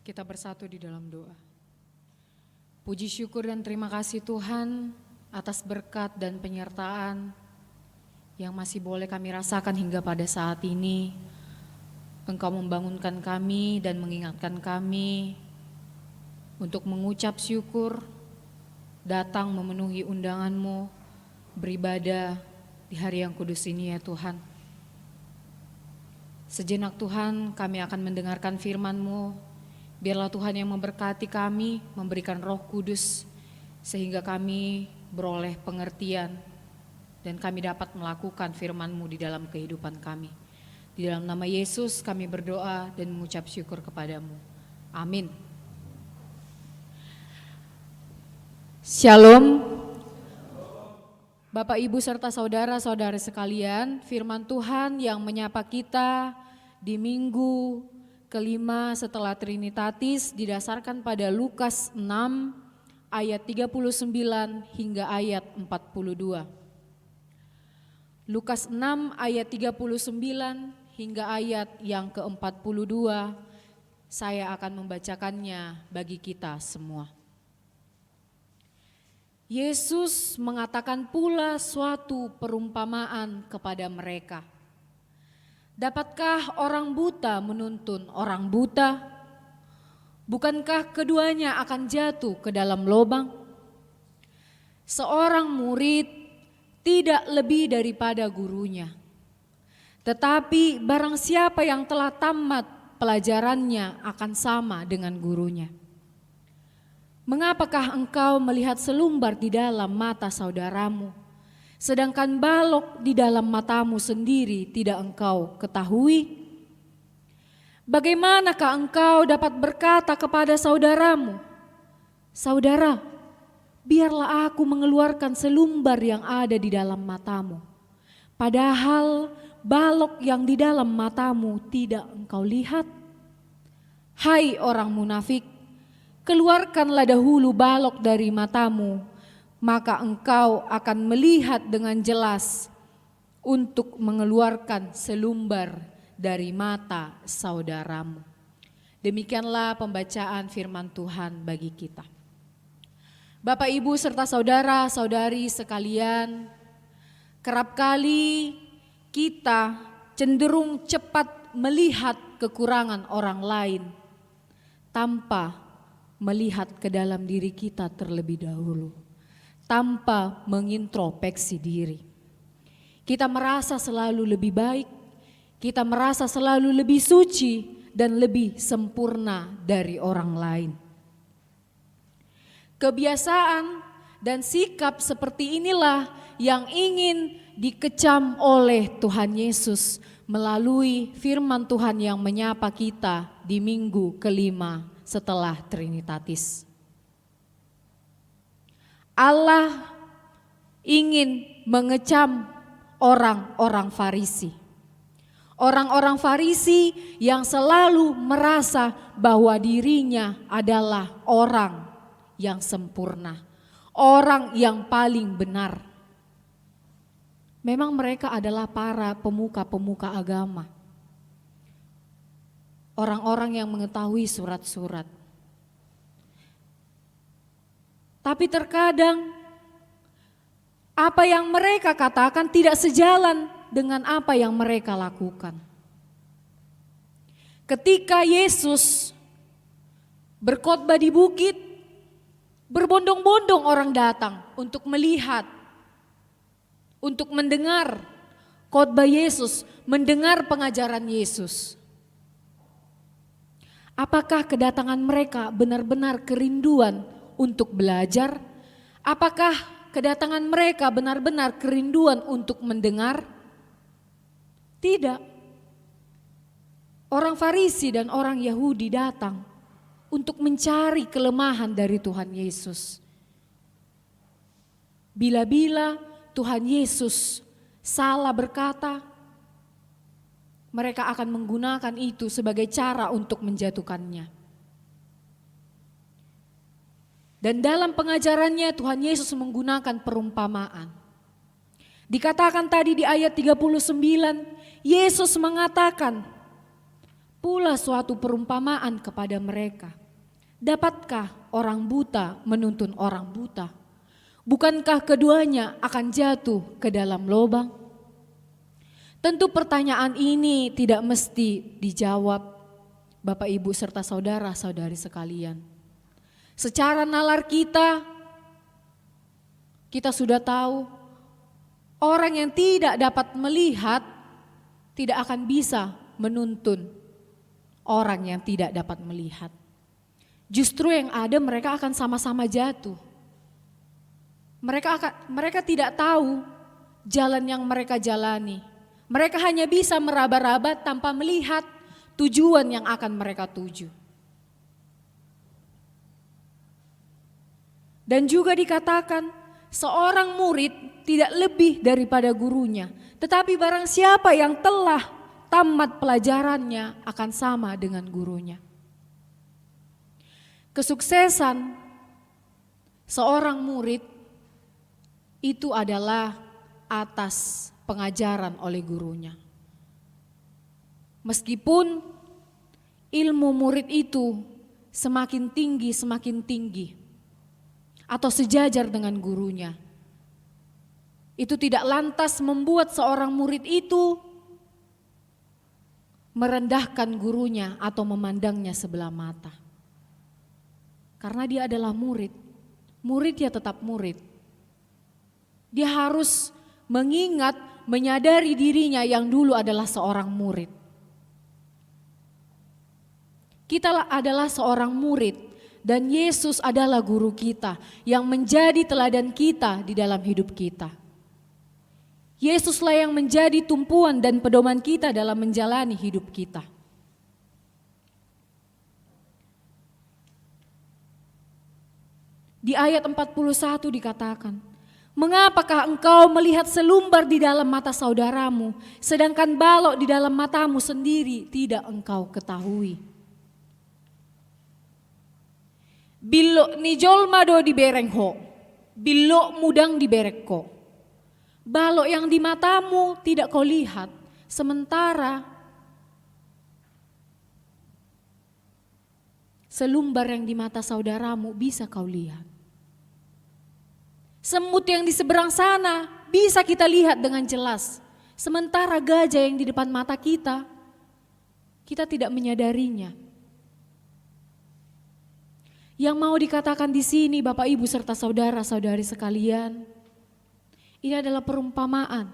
Kita bersatu di dalam doa. Puji syukur dan terima kasih Tuhan atas berkat dan penyertaan yang masih boleh kami rasakan hingga pada saat ini. Engkau membangunkan kami dan mengingatkan kami untuk mengucap syukur, datang memenuhi undangan-Mu, beribadah di hari yang kudus ini ya Tuhan. Sejenak Tuhan kami akan mendengarkan firman-Mu. Biarlah Tuhan yang memberkati kami, memberikan Roh Kudus, sehingga kami beroleh pengertian dan kami dapat melakukan firman-Mu di dalam kehidupan kami. Di dalam nama Yesus kami berdoa dan mengucap syukur kepadamu. Amin. Shalom. Bapak, Ibu, serta saudara-saudara sekalian, firman Tuhan yang menyapa kita di minggu kelima setelah Trinitatis didasarkan pada Lukas 6 ayat 39 hingga ayat 42. Lukas 6 ayat 39 hingga ayat yang ke-42, saya akan membacakannya bagi kita semua. Yesus mengatakan pula suatu perumpamaan kepada mereka. Dapatkah orang buta menuntun orang buta? Bukankah keduanya akan jatuh ke dalam lubang? Seorang murid tidak lebih daripada gurunya. Tetapi barang siapa yang telah tamat pelajarannya akan sama dengan gurunya. Mengapakah engkau melihat selumbar di dalam mata saudaramu, sedangkan balok di dalam matamu sendiri tidak engkau ketahui? Bagaimanakah engkau dapat berkata kepada saudaramu, "Saudara, biarlah aku mengeluarkan selumbar yang ada di dalam matamu," padahal balok yang di dalam matamu tidak engkau lihat? Hai orang munafik, keluarkanlah dahulu balok dari matamu, maka engkau akan melihat dengan jelas untuk mengeluarkan selumbar dari mata saudaramu. Demikianlah pembacaan firman Tuhan bagi kita. Bapak, Ibu, serta saudara-saudari sekalian, kerap kali kita cenderung cepat melihat kekurangan orang lain tanpa melihat ke dalam diri kita terlebih dahulu, tanpa mengintrospeksi diri. Kita merasa selalu lebih baik, kita merasa selalu lebih suci dan lebih sempurna dari orang lain. Kebiasaan dan sikap seperti inilah yang ingin dikecam oleh Tuhan Yesus melalui firman Tuhan yang menyapa kita di minggu kelima setelah Trinitatis. Allah ingin mengecam orang-orang Farisi. Orang-orang Farisi yang selalu merasa bahwa dirinya adalah orang yang sempurna, orang yang paling benar. Memang mereka adalah para pemuka-pemuka agama. Orang-orang yang mengetahui surat-surat. Tapi terkadang apa yang mereka katakan tidak sejalan dengan apa yang mereka lakukan. Ketika Yesus berkhotbah di bukit, berbondong-bondong orang datang untuk melihat, untuk mendengar khotbah Yesus, mendengar pengajaran Yesus. Apakah kedatangan mereka benar-benar kerinduan untuk belajar? Apakah kedatangan mereka benar-benar kerinduan untuk mendengar? Tidak. Orang Farisi dan orang Yahudi datang untuk mencari kelemahan dari Tuhan Yesus. Bila-bila Tuhan Yesus salah berkata, mereka akan menggunakan itu sebagai cara untuk menjatuhkannya. Dan dalam pengajarannya Tuhan Yesus menggunakan perumpamaan. Dikatakan tadi di ayat 39, Yesus mengatakan, pula suatu perumpamaan kepada mereka. Dapatkah orang buta menuntun orang buta? Bukankah keduanya akan jatuh ke dalam lubang? Tentu pertanyaan ini tidak mesti dijawab Bapak Ibu serta saudara-saudari sekalian. Secara nalar kita sudah tahu orang yang tidak dapat melihat tidak akan bisa menuntun orang yang tidak dapat melihat. Justru yang ada mereka akan sama-sama jatuh. Mereka tidak tahu jalan yang mereka jalani. Mereka hanya bisa meraba-raba tanpa melihat tujuan yang akan mereka tuju. Dan juga dikatakan seorang murid tidak lebih daripada gurunya. Tetapi barang siapa yang telah tamat pelajarannya akan sama dengan gurunya. Kesuksesan seorang murid itu adalah atas pengajaran oleh gurunya. Meskipun ilmu murid itu semakin tinggi atau sejajar dengan gurunya, itu tidak lantas membuat seorang murid itu merendahkan gurunya atau memandangnya sebelah mata. Karena dia adalah murid ya tetap murid. Dia harus mengingat, menyadari dirinya yang dulu adalah seorang murid. Kita adalah seorang murid dan Yesus adalah guru kita yang menjadi teladan kita di dalam hidup kita. Yesuslah yang menjadi tumpuan dan pedoman kita dalam menjalani hidup kita. Di ayat 41 dikatakan, mengapakah engkau melihat selumbar di dalam mata saudaramu, sedangkan balok di dalam matamu sendiri tidak engkau ketahui? Bilok ni jolma do di berengho, bilok mudang di berekko. Balok yang di matamu tidak kau lihat, sementara selumbar yang di mata saudaramu bisa kau lihat. Semut yang di seberang sana bisa kita lihat dengan jelas, sementara gajah yang di depan mata kita tidak menyadarinya. Yang mau dikatakan di sini Bapak Ibu serta saudara-saudari sekalian, ini adalah perumpamaan.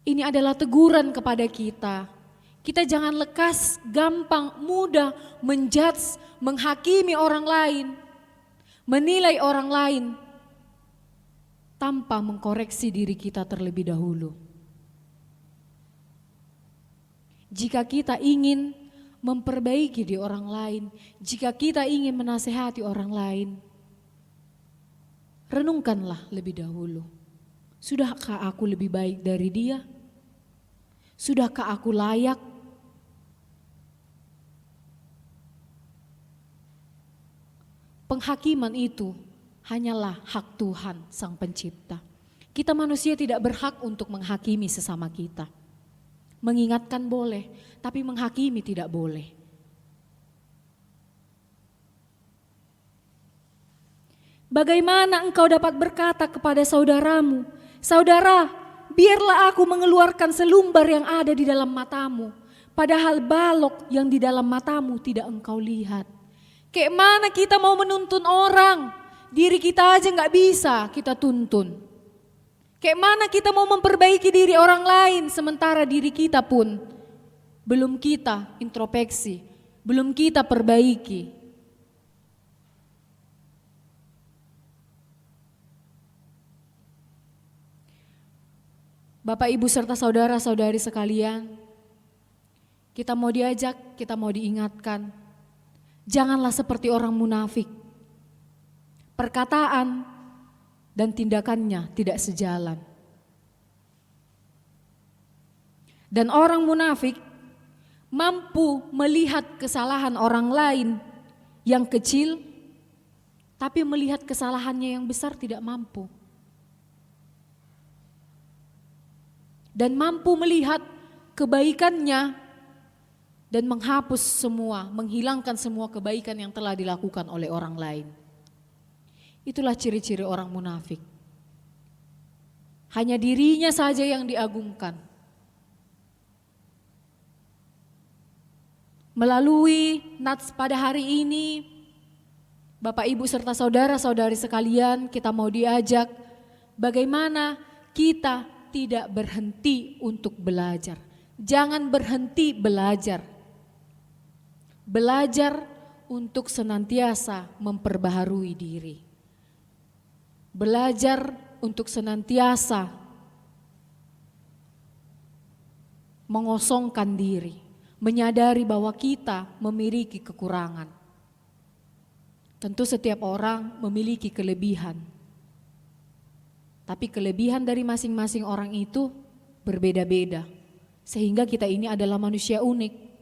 Ini adalah teguran kepada kita. Kita jangan lekas, gampang, mudah menjudge, menghakimi orang lain, menilai orang lain tanpa mengkoreksi diri kita terlebih dahulu. Jika kita ingin memperbaiki di orang lain, jika kita ingin menasehati orang lain, renungkanlah lebih dahulu. Sudahkah aku lebih baik dari dia? Sudahkah aku layak? Penghakiman itu hanyalah hak Tuhan Sang Pencipta. Kita manusia tidak berhak untuk menghakimi sesama kita. Mengingatkan boleh, tapi menghakimi tidak boleh. Bagaimana engkau dapat berkata kepada saudaramu, saudara, biarlah aku mengeluarkan selumbar yang ada di dalam matamu, padahal balok yang di dalam matamu tidak engkau lihat. Kayak mana kita mau menuntun orang, diri kita aja gak bisa kita tuntun. Kayak mana kita mau memperbaiki diri orang lain sementara diri kita pun belum kita introspeksi, belum kita perbaiki. Bapak, Ibu serta saudara-saudari sekalian, kita mau diajak, kita mau diingatkan, janganlah seperti orang munafik. Perkataan dan tindakannya tidak sejalan. Dan orang munafik mampu melihat kesalahan orang lain yang kecil, tapi melihat kesalahannya yang besar tidak mampu. Dan mampu melihat kebaikannya dan menghapus semua, menghilangkan semua kebaikan yang telah dilakukan oleh orang lain. Itulah ciri-ciri orang munafik. Hanya dirinya saja yang diagungkan. Melalui Nats pada hari ini, Bapak Ibu serta saudara-saudari sekalian, kita mau diajak bagaimana kita tidak berhenti untuk belajar. Jangan berhenti belajar. Belajar untuk senantiasa memperbaharui diri. Belajar untuk senantiasa mengosongkan diri, menyadari bahwa kita memiliki kekurangan. Tentu setiap orang memiliki kelebihan, tapi kelebihan dari masing-masing orang itu berbeda-beda, sehingga kita ini adalah manusia unik.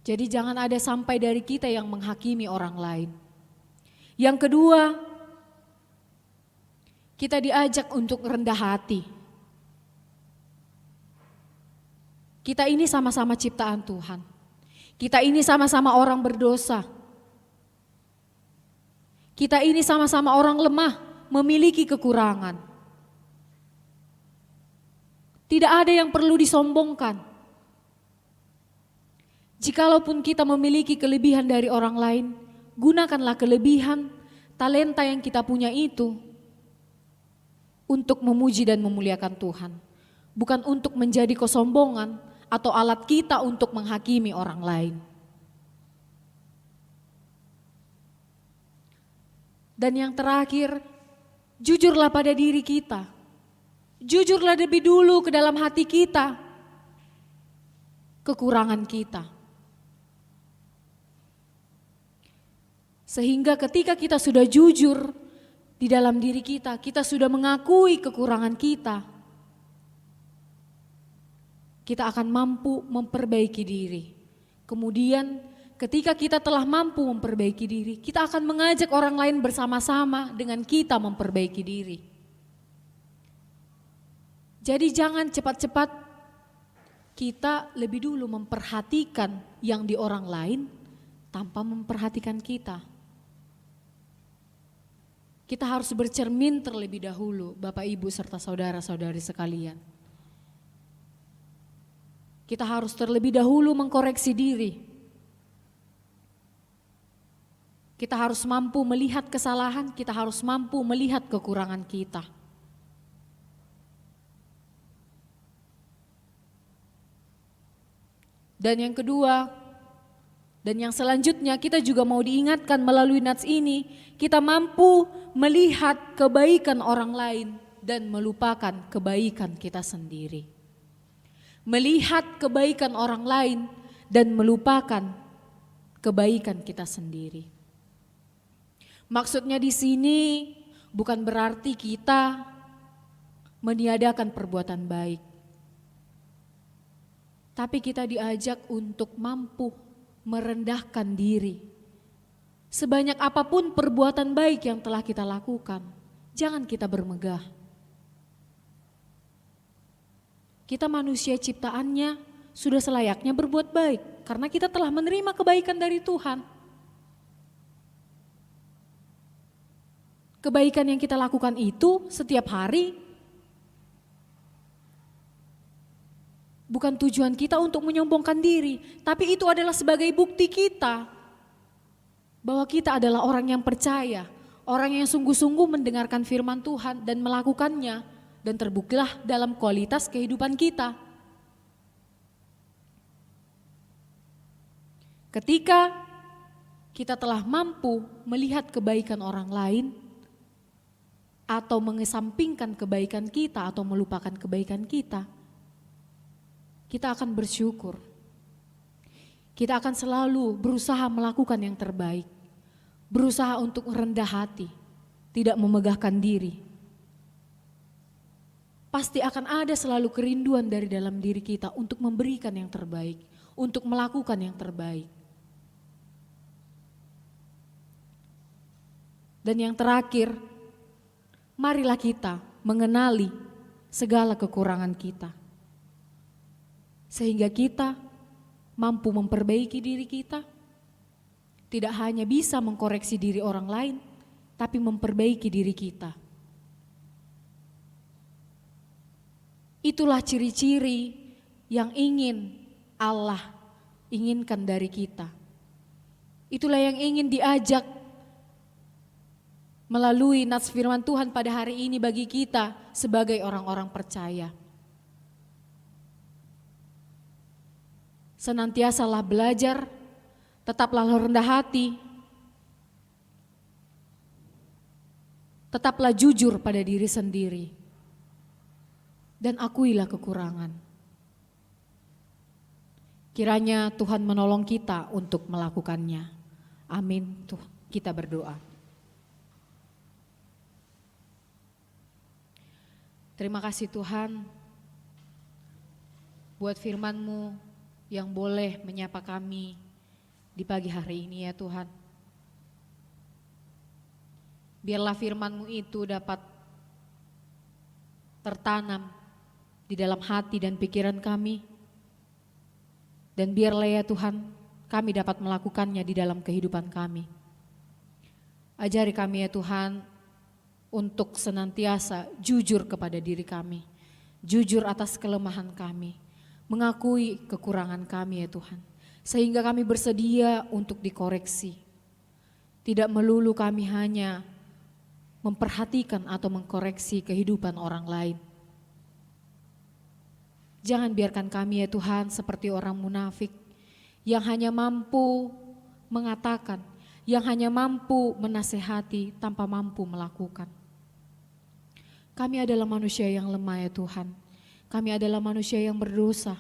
Jadi jangan ada sampai dari kita yang menghakimi orang lain. Yang kedua, kita diajak untuk rendah hati. Kita ini sama-sama ciptaan Tuhan. Kita ini sama-sama orang berdosa. Kita ini sama-sama orang lemah, memiliki kekurangan. Tidak ada yang perlu disombongkan. Jikalaupun kita memiliki kelebihan dari orang lain, gunakanlah kelebihan, talenta yang kita punya itu untuk memuji dan memuliakan Tuhan. Bukan untuk menjadi kesombongan atau alat kita untuk menghakimi orang lain. Dan yang terakhir, jujurlah pada diri kita. Jujurlah lebih dulu ke dalam hati kita, kekurangan kita. Sehingga ketika kita sudah jujur di dalam diri kita, kita sudah mengakui kekurangan kita, kita akan mampu memperbaiki diri. Kemudian ketika kita telah mampu memperbaiki diri, kita akan mengajak orang lain bersama-sama dengan kita memperbaiki diri. Jadi jangan cepat-cepat kita lebih dulu memperhatikan yang di orang lain tanpa memperhatikan kita. Kita harus bercermin terlebih dahulu, Bapak Ibu serta saudara-saudari sekalian. Kita harus terlebih dahulu mengkoreksi diri. Kita harus mampu melihat kesalahan, kita harus mampu melihat kekurangan kita. Dan yang kedua, dan yang selanjutnya kita juga mau diingatkan melalui nats ini, kita mampu melihat kebaikan orang lain dan melupakan kebaikan kita sendiri. Melihat kebaikan orang lain dan melupakan kebaikan kita sendiri. Maksudnya di sini bukan berarti kita meniadakan perbuatan baik. Tapi kita diajak untuk mampu merendahkan diri. Sebanyak apapun perbuatan baik yang telah kita lakukan, jangan kita bermegah. Kita manusia ciptaannya sudah selayaknya berbuat baik karena kita telah menerima kebaikan dari Tuhan. Kebaikan yang kita lakukan itu setiap hari bukan tujuan kita untuk menyombongkan diri, tapi itu adalah sebagai bukti kita bahwa kita adalah orang yang percaya, orang yang sungguh-sungguh mendengarkan firman Tuhan dan melakukannya. Dan terbuktilah dalam kualitas kehidupan kita. Ketika kita telah mampu melihat kebaikan orang lain, atau mengesampingkan kebaikan kita atau melupakan kebaikan kita akan bersyukur. Kita akan selalu berusaha melakukan yang terbaik, berusaha untuk rendah hati, tidak memegahkan diri. Pasti akan ada selalu kerinduan dari dalam diri kita untuk memberikan yang terbaik, untuk melakukan yang terbaik. Dan yang terakhir, marilah kita mengenali segala kekurangan kita. sehingga kita mampu memperbaiki diri kita. Tidak hanya bisa mengkoreksi diri orang lain, tapi memperbaiki diri kita. Itulah ciri-ciri yang ingin Allah inginkan dari kita. Itulah yang ingin diajak melalui nats firman Tuhan pada hari ini bagi kita sebagai orang-orang percaya. Senantiasalah belajar, tetaplah rendah hati, tetaplah jujur pada diri sendiri, dan akuilah kekurangan. Kiranya Tuhan menolong kita untuk melakukannya. Amin. Tuh, kita berdoa. Terima kasih Tuhan buat firman-Mu yang boleh menyapa kami di pagi hari ini ya Tuhan. Biarlah firman-Mu itu dapat tertanam di dalam hati dan pikiran kami. Dan biarlah ya Tuhan kami dapat melakukannya di dalam kehidupan kami. Ajari kami ya Tuhan untuk senantiasa jujur kepada diri kami. Jujur atas kelemahan kami. Mengakui kekurangan kami ya Tuhan, sehingga kami bersedia untuk dikoreksi. Tidak melulu kami hanya memperhatikan atau mengkoreksi kehidupan orang lain. Jangan biarkan kami ya Tuhan seperti orang munafik yang hanya mampu mengatakan, yang hanya mampu menasehati tanpa mampu melakukan. Kami adalah manusia yang lemah ya Tuhan. Kami adalah manusia yang berdosa.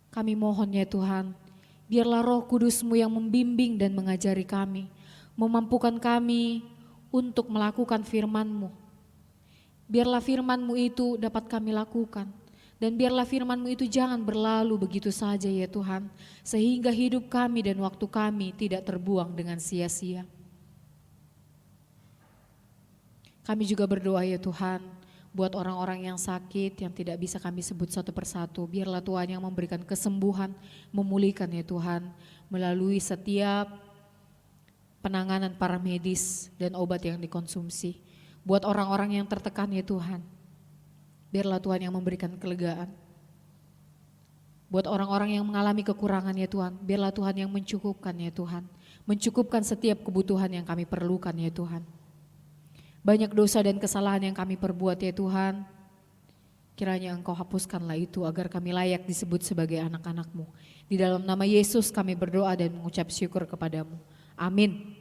Kami mohon ya Tuhan, biarlah Roh Kudus-Mu yang membimbing dan mengajari kami, memampukan kami untuk melakukan firman-Mu. Biarlah firman-Mu itu dapat kami lakukan, dan biarlah firman-Mu itu jangan berlalu begitu saja ya Tuhan, sehingga hidup kami dan waktu kami tidak terbuang dengan sia-sia. Kami juga berdoa ya Tuhan, buat orang-orang yang sakit, yang tidak bisa kami sebut satu persatu, biarlah Tuhan yang memberikan kesembuhan, memulihkan ya Tuhan, melalui setiap penanganan para medis dan obat yang dikonsumsi. Buat orang-orang yang tertekan ya Tuhan, biarlah Tuhan yang memberikan kelegaan. Buat orang-orang yang mengalami kekurangan ya Tuhan, biarlah Tuhan yang mencukupkan ya Tuhan, mencukupkan setiap kebutuhan yang kami perlukan ya Tuhan. Banyak dosa dan kesalahan yang kami perbuat ya Tuhan, kiranya Engkau hapuskanlah itu agar kami layak disebut sebagai anak-anak-Mu. Di dalam nama Yesus kami berdoa dan mengucap syukur kepadamu. Amin.